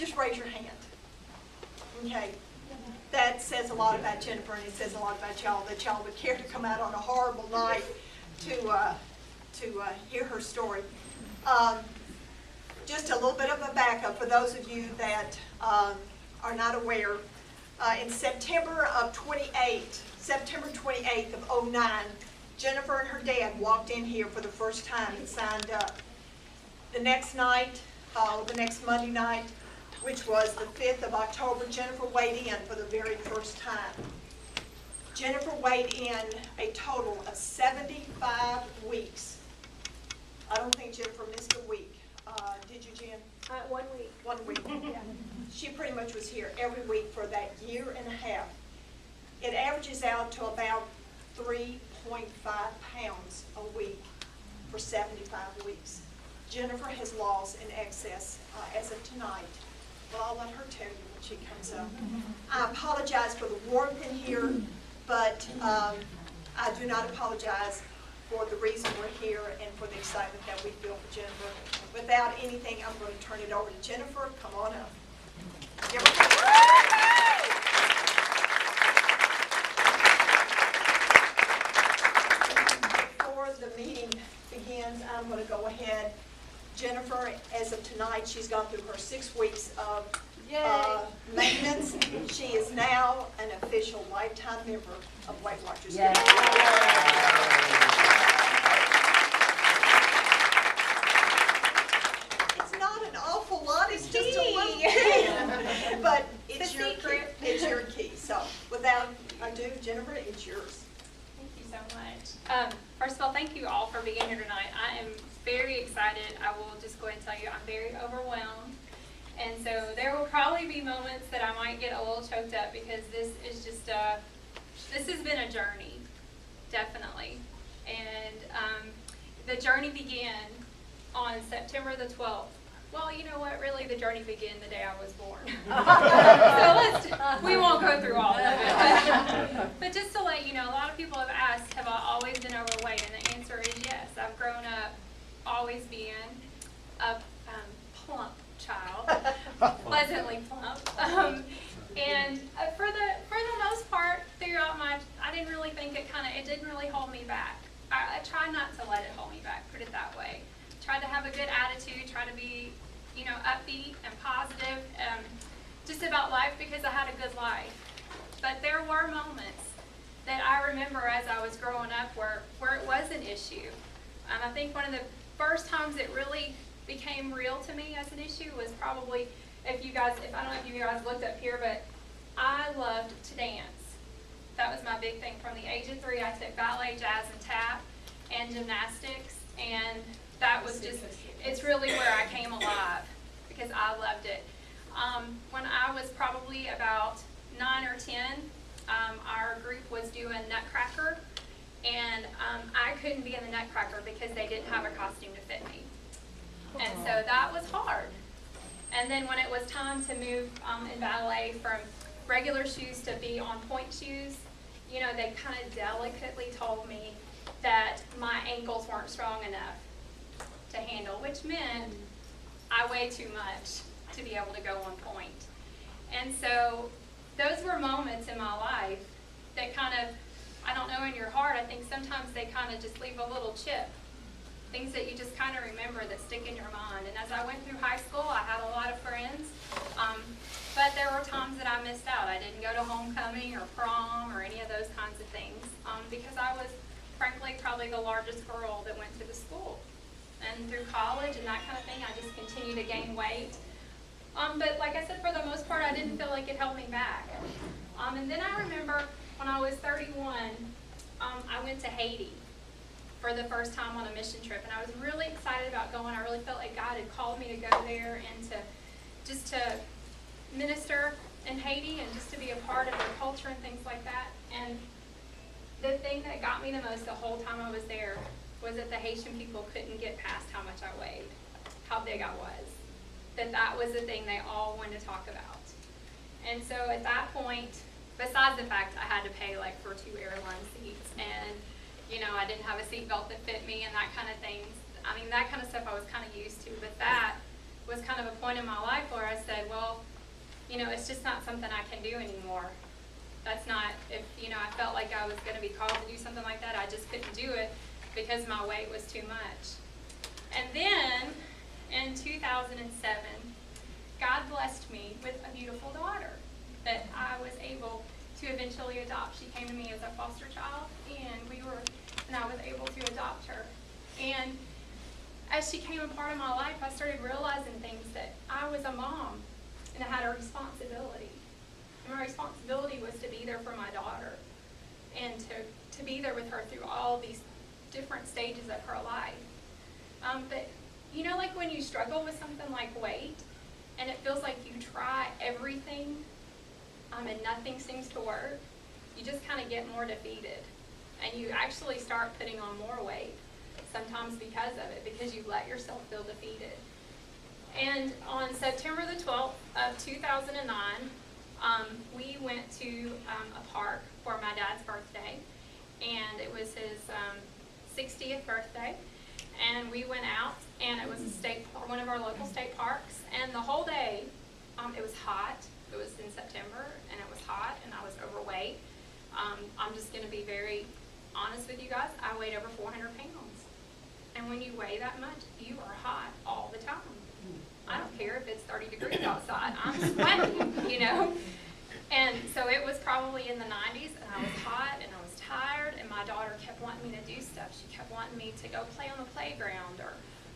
just raise your hand. Okay. That says a lot about Jennifer, and it says a lot about y'all, that y'all would care to come out on a horrible night to hear her story. Just a little bit of a backup for those of you that are not aware. In September 28th of '09, Jennifer and her dad walked in here for the first time and signed up. The next night, the next Monday night, which was the 5th of October, Jennifer weighed in for the very first time. Jennifer weighed in a total of 75 weeks. I don't think Jennifer missed a week. Did you, Jen? 1 week. 1 week. Yeah. She pretty much was here every week for that year and a half. It averages out to about 3.5 pounds a week for 75 weeks. Jennifer has lost in excess as of tonight. Well, I'll let her tell you when she comes up. I apologize for the warmth in here, but I do not apologize for the reason we're here and for the excitement that we feel for Jennifer. Without anything, I'm going to turn it over to Jennifer. Come on up. Before the meeting begins, I'm going to go ahead. Jennifer, as of tonight, she's gone through her 6 weeks of maintenance. She is now an official lifetime member of Weight Watchers. It's not an awful lot, it's just a little bit, but it's your key. It's your key. So without ado, Jennifer, it's yours. Thank you so much. First of all, thank you all for being here tonight. I am very excited. I will just go ahead and tell you I'm very overwhelmed. And so there will probably be moments that I might get a little choked up because this is just this has been a journey, definitely. And the journey began on September the 12th. Well, you know what? Really, the journey began the day I was born. So we won't go through all of it. But just to let you know, a lot of people have asked, have I always been overweight? And the answer is yes. I've grown up always being a plump child, pleasantly plump. And for the most part, throughout I didn't really think it didn't really hold me back. I tried not to let it hold me back, put it that way. Tried to have a good attitude, try to be, upbeat and positive, just about life because I had a good life. But there were moments that I remember as I was growing up where it was an issue. I think one of the first times it really became real to me as an issue was probably, I don't know if you guys looked up here, but I loved to dance. That was my big thing. From the age of 3, I took ballet, jazz, and tap, and gymnastics, and that was just, it's really where I came alive because I loved it. When I was probably about 9 or 10, our group was doing Nutcracker, and I couldn't be in the Nutcracker because they didn't have a costume to fit me. And so that was hard. And then when it was time to move in ballet from regular shoes to be on point shoes, they kind of delicately told me that my ankles weren't strong enough to handle, which meant I weighed too much to be able to go on point. And so those were moments in my life that kind of, I don't know, in your heart, I think sometimes they kind of just leave a little chip. Things that you just kind of remember that stick in your mind. And as I went through high school, I had a lot of friends, but there were times that I missed out. I didn't go to homecoming or prom or any of those kinds of things because I was, frankly, probably the largest girl that went to the school. And through college and that kind of thing, I just continued to gain weight. But like I said, for the most part, I didn't feel like it held me back. And then I remember when I was 31, I went to Haiti for the first time on a mission trip, and I was really excited about going. I really felt like God had called me to go there and to minister in Haiti and just to be a part of their culture and things like that. And the thing that got me the most the whole time I was there was that the Haitian people couldn't get past how much I weighed, how big I was. That was the thing they all wanted to talk about. And so at that point, besides the fact I had to pay for 2 airline seats and I didn't have a seatbelt that fit me and that kind of things. I mean, that kind of stuff I was kind of used to, but that was kind of a point in my life where I said, well, it's just not something I can do anymore. That's not, if, I felt like I was going to be called to do something like that, I just couldn't do it because my weight was too much. And then, in 2007, God blessed me with a beautiful daughter that I was able to eventually adopt. She came to me as a foster child, and I was able to adopt her. And as she became a part of my life, I started realizing things that I was a mom, and I had a responsibility. And my responsibility was to be there for my daughter, and to be there with her through all these different stages of her life. But like when you struggle with something like weight, and it feels like you try everything, and nothing seems to work, you just kind of get more defeated. And you actually start putting on more weight, sometimes because of it, because you let yourself feel defeated. And on September the 12th of 2009, we went to a park for my dad's birthday, and it was his 60th birthday. And we went out, and it was one of our local state parks, and the whole day, it was hot. It was in September, and it was hot, and I was overweight. I'm just going to be very honest with you guys. I weighed over 400 pounds. And when you weigh that much, you are hot all the time. I don't care if it's 30 degrees outside. I'm sweating, And so it was probably in the 90s, and I was hot, and I was tired, and my daughter kept wanting me to do stuff. She kept wanting me to go play on the playground, or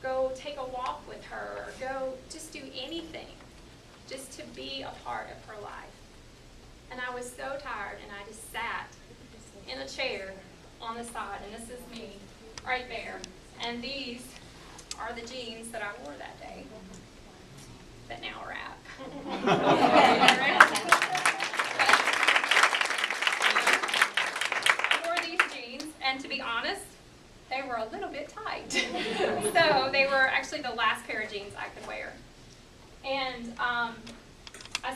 go take a walk with her, or go just do anything, just to be a part of her life. And I was so tired, and I just sat in a chair on the side, and this is me right there. And these are the jeans that I wore that day that now wrap. I wore these jeans, and to be honest, they were a little bit tight. So they were actually the last pair of jeans I could wear. And I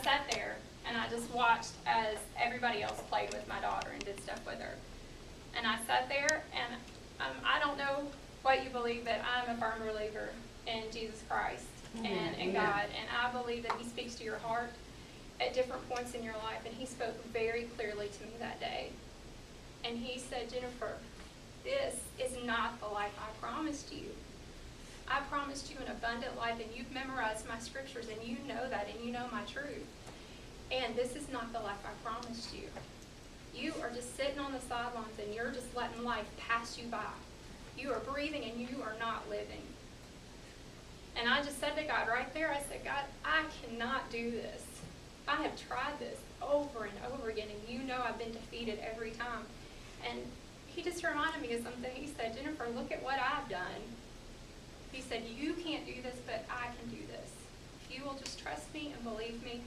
sat there, and I just watched as everybody else played with my daughter and did stuff with her. And I sat there, and I don't know what you believe, but I'm a firm believer in Jesus Christ and in God. And I believe that He speaks to your heart at different points in your life. And He spoke very clearly to me that day. And He said, Jennifer, this is not the life I promised you. I promised you an abundant life, and you've memorized my scriptures, and you know that, and you know my truth. And this is not the life I promised you. You are just sitting on the sidelines, and you're just letting life pass you by. You are breathing, and you are not living. And I just said to God right there, I said, God, I cannot do this. I have tried this over and over again, and you know I've been defeated every time. And He just reminded me of something. He said, Jennifer, look at what I've done. He said, you can't do this, but I can do this. If you will just trust me and believe me,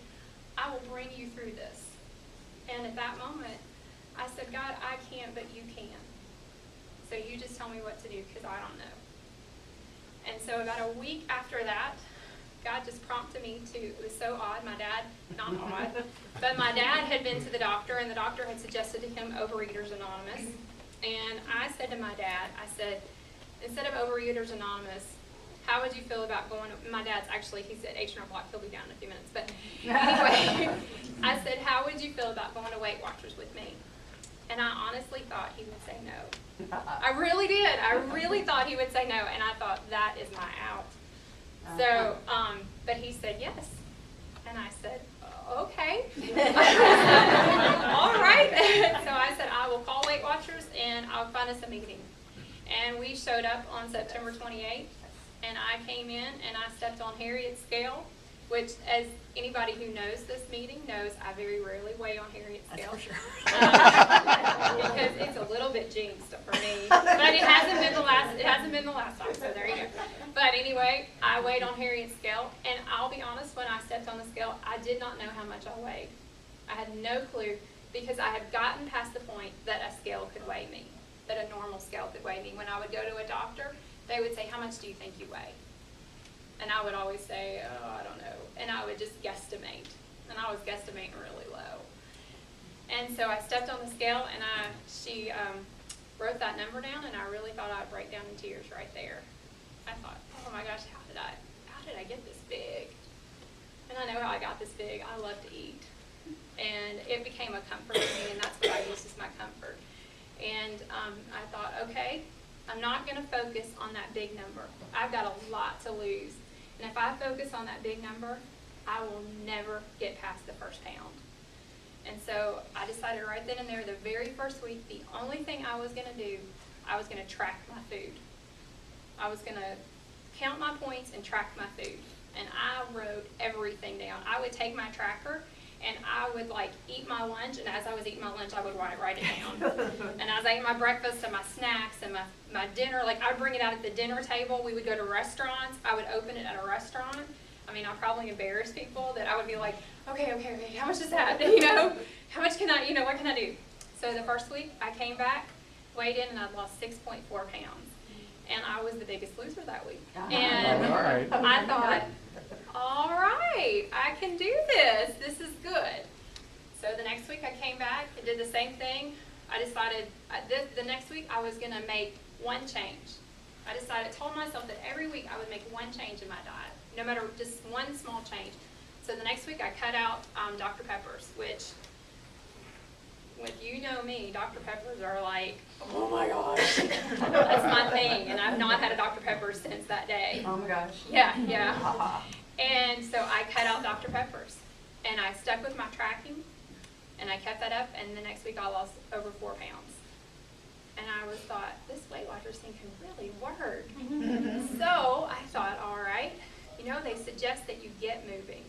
I will bring you through this. And at that moment, I said, God, I can't, but you can. So you just tell me what to do, because I don't know. And so about a week after that, God just prompted me to, it was so odd, my dad, not odd, but my dad had been to the doctor, and the doctor had suggested to him Overeaters Anonymous. And I said to my dad, I said, instead of Overeaters Anonymous, how would you feel about going, my dad's actually, he's at H&R Block, he'll be down in a few minutes, but anyway, I said, how would you feel about going to Weight Watchers with me? And I honestly thought he would say no. I really did. I really thought he would say no, and I thought, that is my out. So, but he said yes. And I said, okay. All right. So I said, I will call Weight Watchers, and I'll find us a meeting. And we showed up on September 28th, and I came in, and I stepped on Harriet's scale, which, as anybody who knows this meeting knows, I very rarely weigh on Harriet's scale. That's for sure. Because it's a little bit jinxed for me. But it hasn't been the last time, so there you go. But anyway, I weighed on Harriet's scale, and I'll be honest, when I stepped on the scale, I did not know how much I weighed. I had no clue, because I had gotten past the point that a scale could weigh me, that a normal scale could weigh me. When I would go to a doctor, they would say, how much do you think you weigh? And I would always say, oh, I don't know. And I would just guesstimate. And I was guesstimating really low. And so I stepped on the scale, and she wrote that number down, and I really thought I'd break down in tears right there. I thought, oh my gosh, how did I get this big? And I know how I got this big. I love to eat. And it became a comfort to me, and that's what I use as my comfort. And I thought, okay, I'm not going to focus on that big number. I've got a lot to lose. And if I focus on that big number, I will never get past the first pound. And so I decided right then and there, the very first week, the only thing I was going to do, I was going to track my food. I was going to count my points and track my food. And I wrote everything down. I would take my tracker and I would like eat my lunch, and as I was eating my lunch, I would write it down. And as I ate my breakfast and my snacks and my dinner, like I would bring it out at the dinner table. We would go to restaurants. I would open it at a restaurant. I mean, I'll probably embarrass people that I would be like, okay, how much is that? You know, how much can I, you know, what can I do? So the first week I came back, weighed in, and I'd lost 6.4 pounds. And I was the biggest loser that week. And All right. I thought, all right, I can do this. This is good. So the next week I came back and did the same thing. I decided the next week I was going to make one change. I told myself that every week I would make one change in my diet, no matter just one small change. So the next week I cut out Dr. Peppers, which, you know me, Dr. Peppers are like, oh my gosh, that's my thing. And I've not had a Dr. Pepper since that day. Oh my gosh. Yeah. And so I cut out Dr. Peppers, and I stuck with my tracking, and I kept that up, and the next week I lost over 4 pounds. And I thought, this Weight Watchers thing can really work. So I thought, all right, you know, they suggest that you get moving.